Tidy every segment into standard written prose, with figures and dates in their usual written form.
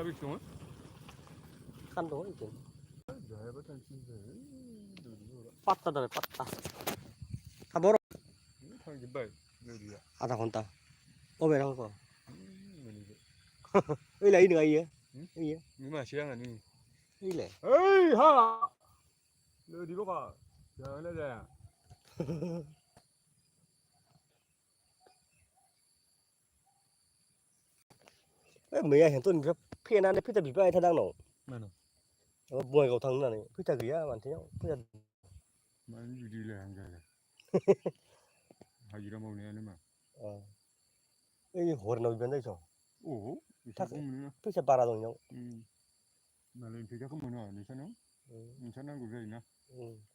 Labik dong. Kan dong itu. Jaya betul sih. Patah dari patah. Kabur. Ini thằng gì vậy? Người gì ạ? Ada konta. Oh berang kok. Người gì vậy? Ini lagi dengan iya. Iya. Ini masih yang ini. Ini. Hei, ha. Người đi bốc à? Giờ lên đây à? Mấy anh hiện tuần phiền anh phải bị ai thay đang nổ. Mà nào? Buổi cầu thằng này phải gì á bạn thấy không? Mà anh đi là hàng gì? Hay gì đâu màu này nữa mà. Ini hồi nào bên đây rồi. Ồ, chắc không nữa. Phải para rồi nhau. Mà lên phía chắc không muốn hỏi, sao nó? Sao nó cũng vậy nè.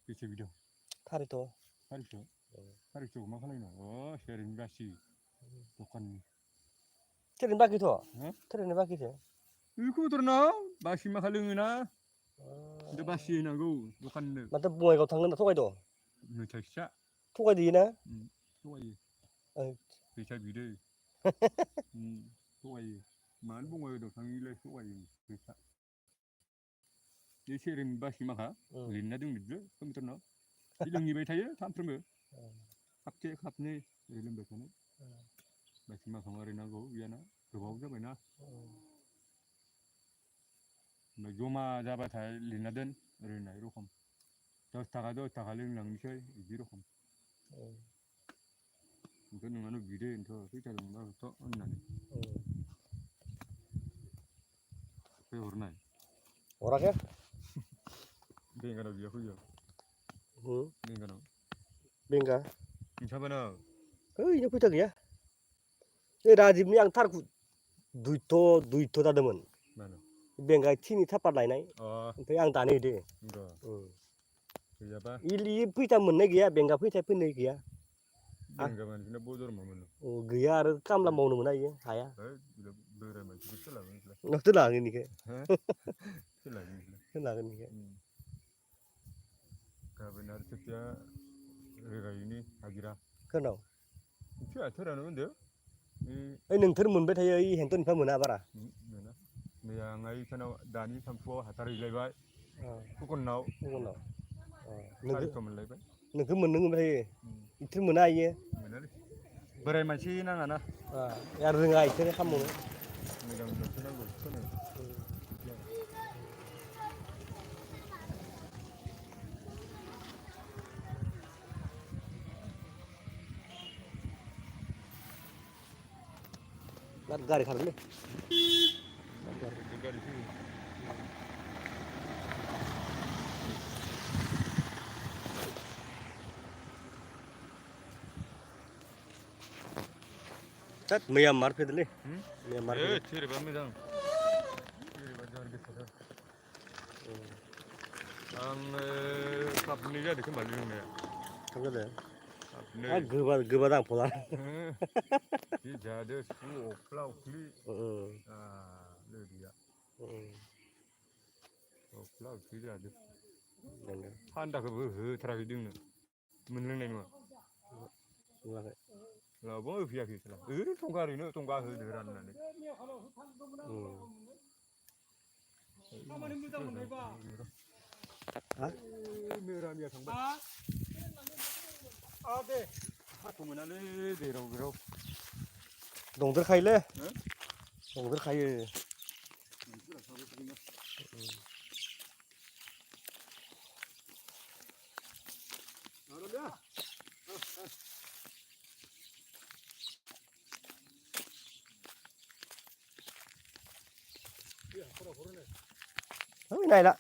Cái gì đâu? Thari to. Thari to. Thari to mà không nó. Sharing basi. Bukan. Terin baki to. Terin baki to. Iku terna, basi mah kalungina. Itu basi nago, bukan. Mantap buai kau tangan tu kau itu. Ngecaca. Tu kau di na. Tu kau. Bisa video. Tu kau. Mana bunga itu tangi le tu kau. Bisa. Ini sharing basi mah ha. Lina dung itu, kamu terna. Ilang ni bayi thaya, tham perlu. Kapce kapne, ilang betul. Basi mah kemarin nago, biana. Kebawa je benar. Mà Joma ra bà thái liền là đơn rồi này đúng không? Cho ta cả lên lần chơi gì đúng không? Cái nó video thôi, cái chừng nó to hơn này. Cái hồi này. Orang ke? Bên cái nào giờ bây giờ? Bên cái nào? Bengka. Sao bên nào? Ini kita ya. Ini rajim yang tar duito dah demen. Mana? Bengka sini tapat lain ay. Tapi yang tani deh. Enggak. Siapa? Ili kita mana gaya bengka kita pun ni gaya. Bengka mana? Sini bodoh mana? Gaya ada kam lah mau mana ya? Saya. Berat macam tu lah. Nak tu lah ini ke? Tu lah ini ke? Kau benar setiap hari ini hadirah. Kenapa? Siapa terang mana? Neng termun betul ya, henton apa mana bara? Yang ngai sana Dani sampo hatari lebai. Kukun nau. Hari kamu lebai. Neng termun betul. Itu mana ya? Berai macam nang ana. Ya rengai itu kamu. Megang macam nang tu. Gari kah ni? Gari sih. Tat Myanmar pe dile. Myanmar. Ciri bami dang. Ciri bajar gitu dah. Ang kapni jadi kembali ni. Kamu dah. Geba dang pola. Ini jadi semua pulau kli. Le dia. Pulau kli jadi. Anda ke terakhir ding. Meneng ni mah. Lah boleh via kita lah. Tunggar ini tunggar hederan ni. Merah ni thang ba. Ade. Aku mana le derau. Dong terkait le. Dong terkait. Ada dia. Ini này lah.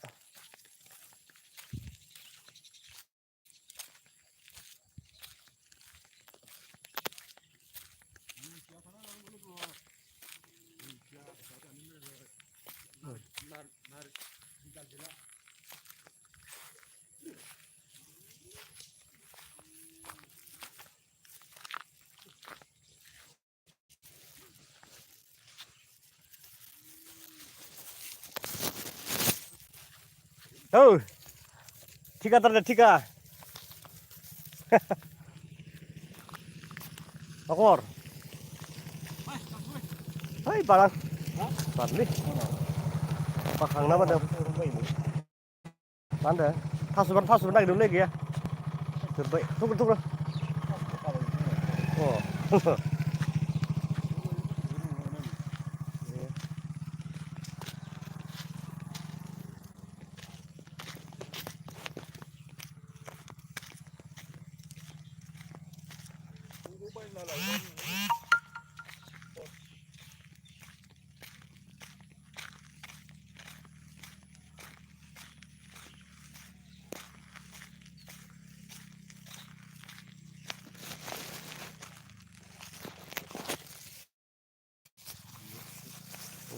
Oh, tiga terda tiga. Akor. Hai barang. Barang ni. Pakang nama dah. Mana? Pasukan nak dulu lagi ya. Terbaik. Tunggu. Oh.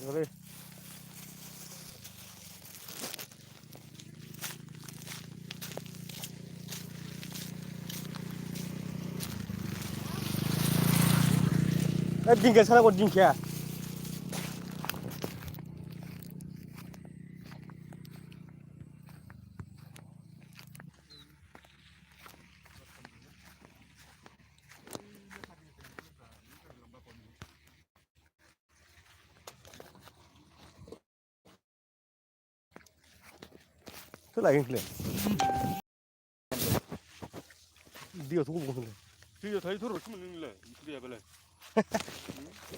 Rồi. Dingke sana kau dingke ya. Tu lagi ni. Dia tu bukan. Dia tadi tu cuma ni lah, dia bela.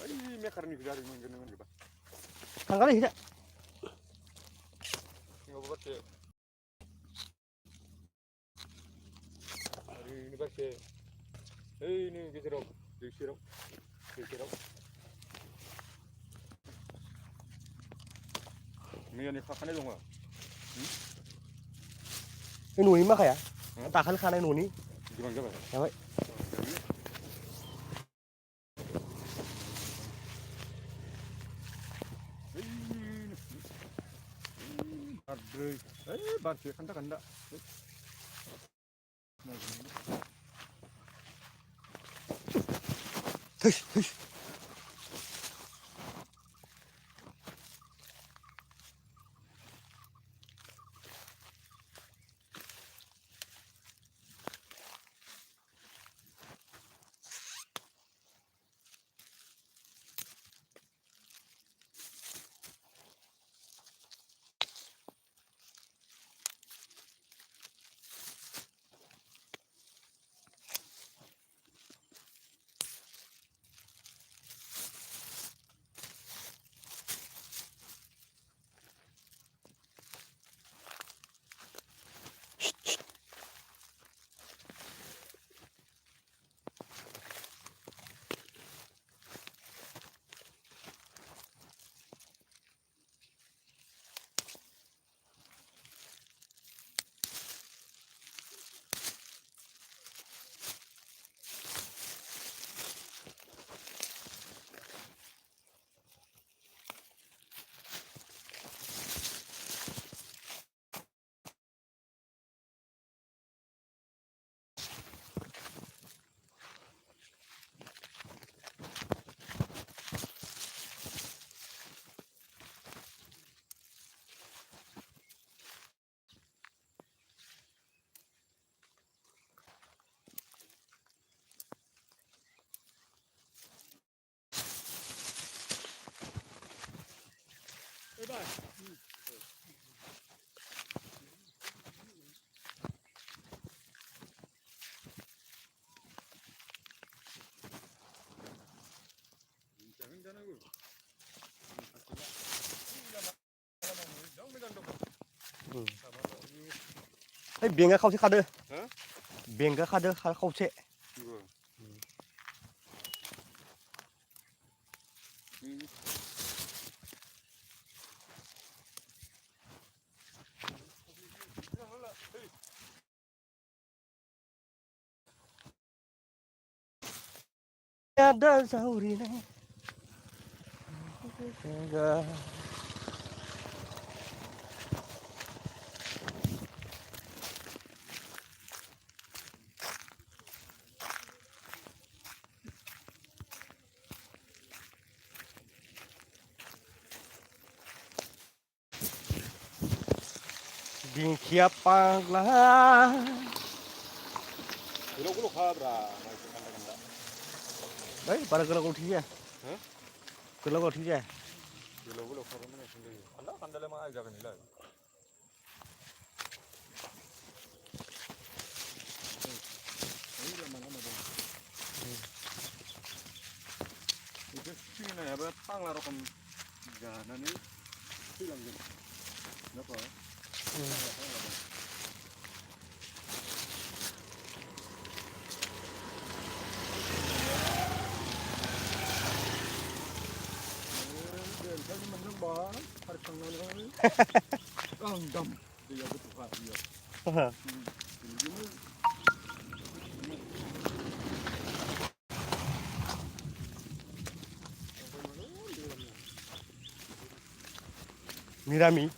Ini mekar ni kerja ni macam ni. Tanggal ni tidak. Tengok buat je. Hari ini baca. Ini kita sirap. Ni khakan ni dong. Ini nuni mak ya? Tak kan ini nuni. Gimana? Ya baik. Baca kanda. Hei. Hey, biếng không sẽ khá đưa. Biếng khá đưa khá không sẽ. Ada zaurina. Dingkia panglah. Kulo khabra, Đấy, bà là cái lô thi à? Hả? Cái lô thi à? गोलाव खारबा माने जायो खान्दालाय मा आइ जागोन नोंलाय बेखौ सिङाव नायाबा फाग्ला रखम जानानै थैलांगोन नाफा देरखायनो मोनदोंबा खारखांनानै आं दाम दैया गोथौखा दैया बिदिनो Mirami.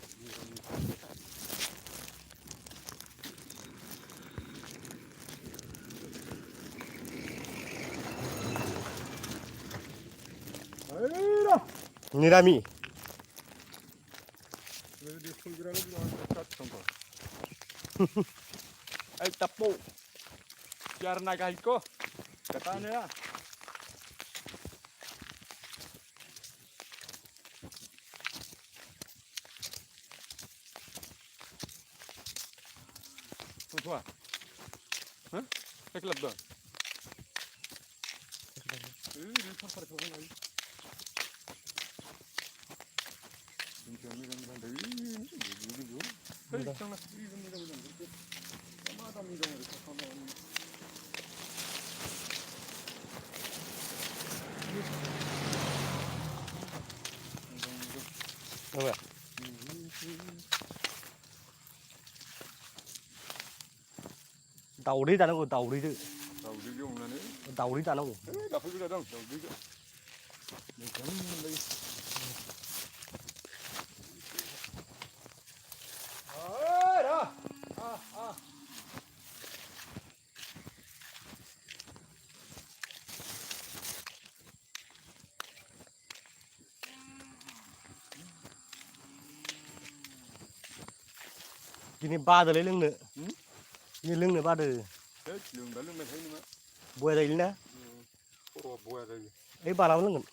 Mirami. Ay tapo. Biar naik ko. Katanya ya. Tua. Hah? Teklap dah. Ini pasar kau lagi. Ini kan dari ini. Hei, sangat ini kan. Sama ada minum dari sama. Apa? Dauri जानांगौ दाउदैजों दाउदैजों एवनानै दाउदै जानांगौ दाफैबो जादों दाउदैजों मोजां मोनलायो दिनै बादोलै लोंनो दिनै लोंनो बादो लोंबा लोंबाय थायो नोङो बया जायोलै ना खर'आ बया जायो ओइ बालाबो लोंगोन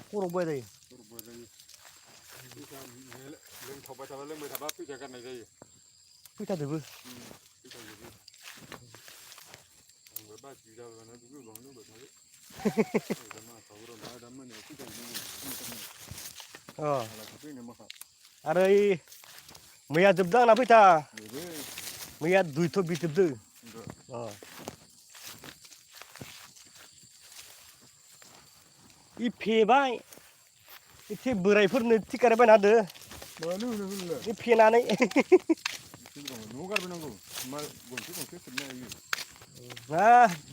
खर' बया जायो खर' बया जायो लोंथाबबाय थाबा लोंबाय थाबा फैसा गारनाय जायो फैथारजोबो फैथारजोबो आंबो बाखि जाबानो गोबां लोंबाय थायो मासाव रंगा दा मोनायाव फैथारजोबो आलासि फैनो माखा आरो ओइ मैया जोबदों आंना फैथा मैया 200 बिस जोबदों इ फेबाय एसे बोरायफोरनो थिखानाय बायना होदो मानो होनो होनलाय इ फेनानै न'आव गारबोनांगौ माल गंसे गंसे सोबनो हायो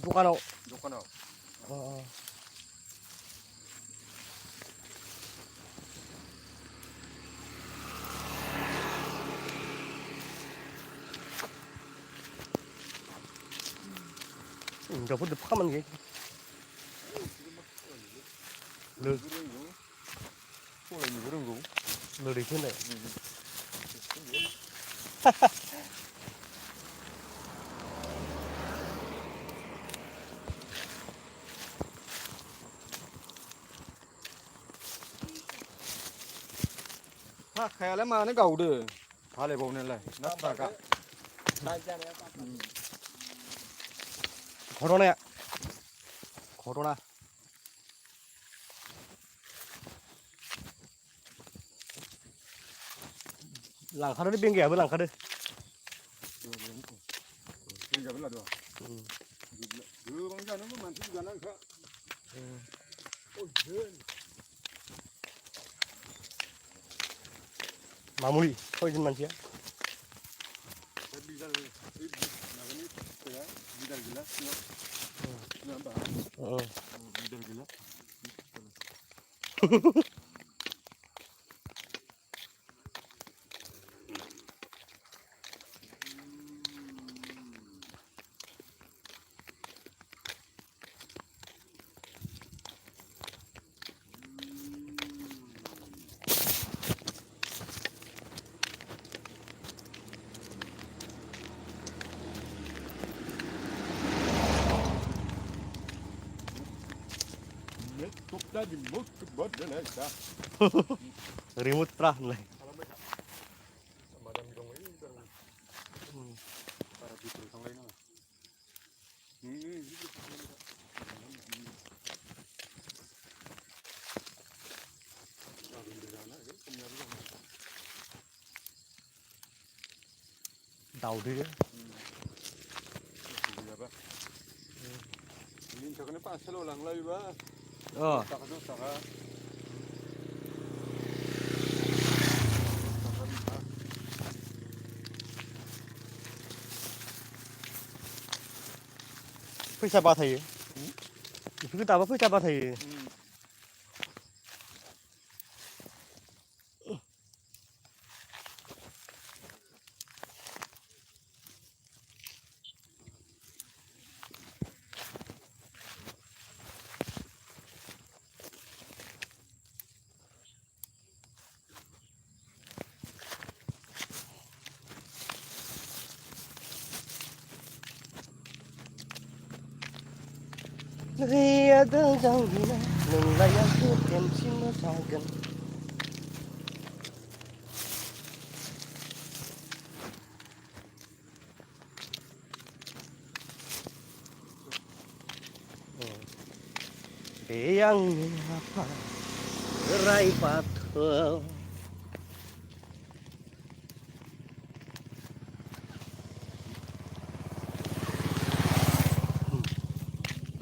दखानाव हिनजावफोरजों खामानि गैया सलायनोबो रोंगौ लोरैसो होननाय थाखायालाय मानो गावदो हालेबावनायालाय ना ट्राकआ घटना लांखादो बेंगायाबो लांखादो बेंगायाबो लादों गोबां जानांगौ मानसि जानांखा मामुलि सयजन मानसिया बिदाल माबानि फिथाइया बिदाल गैला सिङाव नङा होमबा बिदाल गैला Topla di mut buat dan ya. Remote pra này. Kalau mereka madam dong ini dan para people sang lain. Ini Đầu đi á. Ini cakapnya pas selalu lang lagi ba. Tak ada sah. Phơi sa ba thầy. Cứ tao phơi sa ba thầy. Vì đơn giản như này, đừng lấy ăn cứ tìm xin nó xa gần. Yang apa rai pathel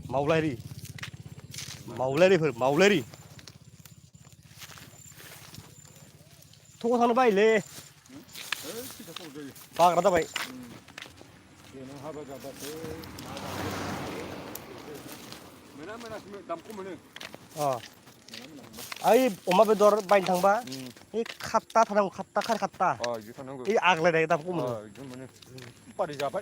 mau lên đi mau lên đi thua thằng nó bay lê ba cái đó vậy ấy 엄마 배도 바인 당바 이 갔다 타는 갔다 칼 갔다 이거 사는 거. 이 악래 내가 다 보면 이거 뭐냐? 빨리 잡아.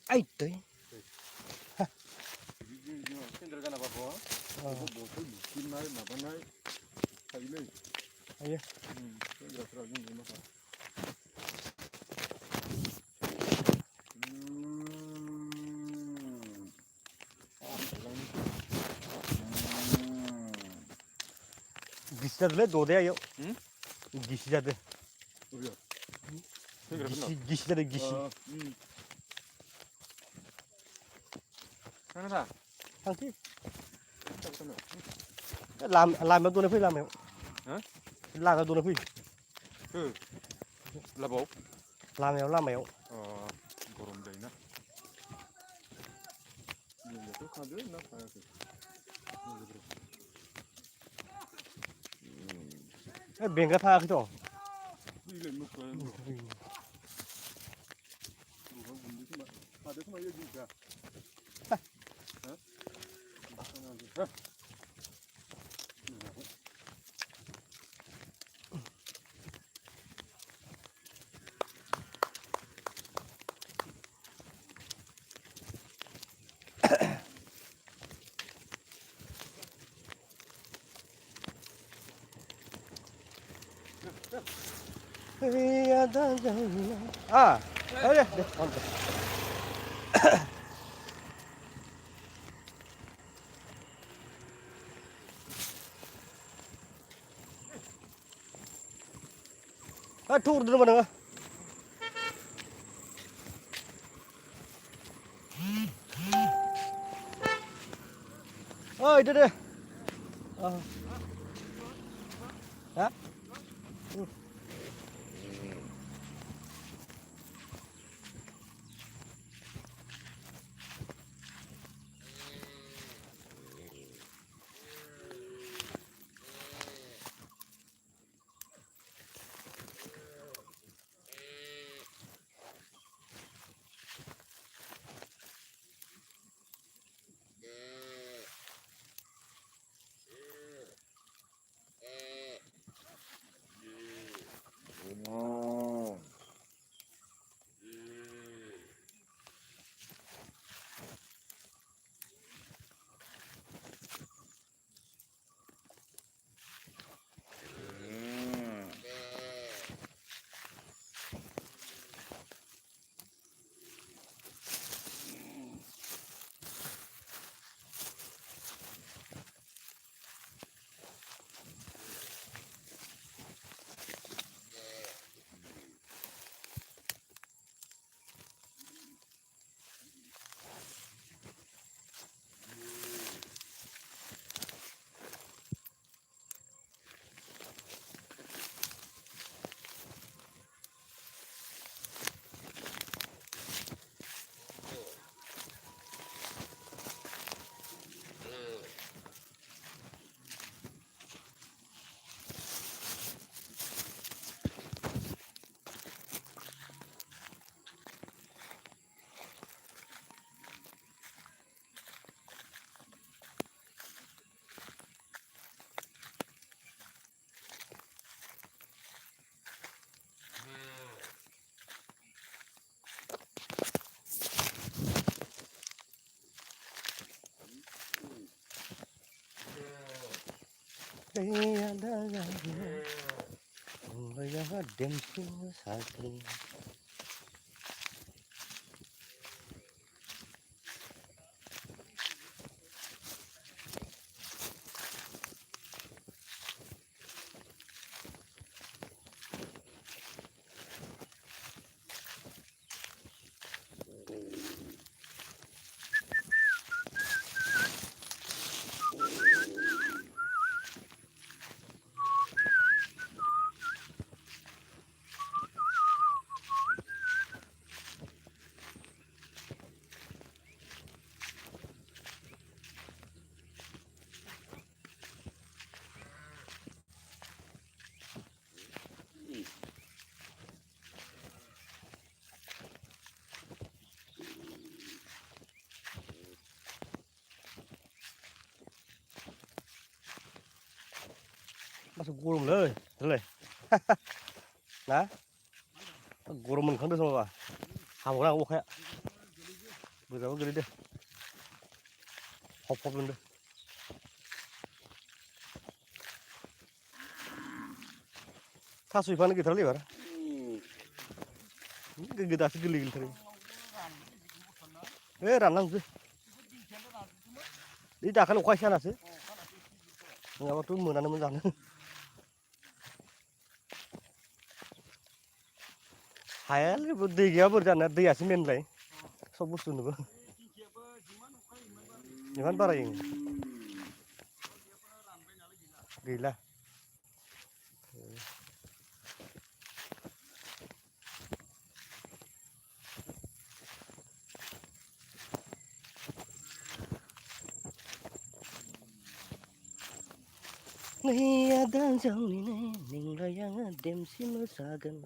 아이 또 Kendra kan apa po? Botol bikin naik, apa naik? Kailai. Iya. Kendra terus ni mana? 기시자들 노대요. 기시자들. Iya. Kendra benar. 기시자들 기시. Mana dah? 상티. làm nó tôi nó phi làm mèo. Hả? Làm nó tôi nó phi. Là bộ. làm mèo. Gorom day na. Ini tu kan dia nak apa tu? Cái biển cái pha cái chỗ. Ini le muk kan. Bukan bunyi cuma. Ada cuma dia juga. Hah? Hah? À, đây đây, con. À, thu được mà. Ơi, đây. Hả? ada lagi yang adem semua sakit. Masuk gulungเลยเลยนะกลัวมันขังด้วยสมบัติหาหัวเราโอเคเบื่อแล้วก็เลยเด้อหอบมันเด้อถ้าสุยพันกี่ทะเลวะกี่ดาสิกี่ลิงทะเลรำนั่งสิดีจ้าขันควายชนะสิเนี่ยว่าตุ้มมือนั่นมันจังหายเลยดีเกี่ยวกับจันนะดีอาชิเมนเลยสบุสุนก็ยังมันบาร์ยังดีละนี่ada jauh ni ning layang adem si mesagan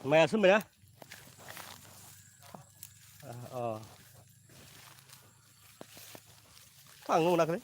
mày xuống mày đó thằng ngu nào đấy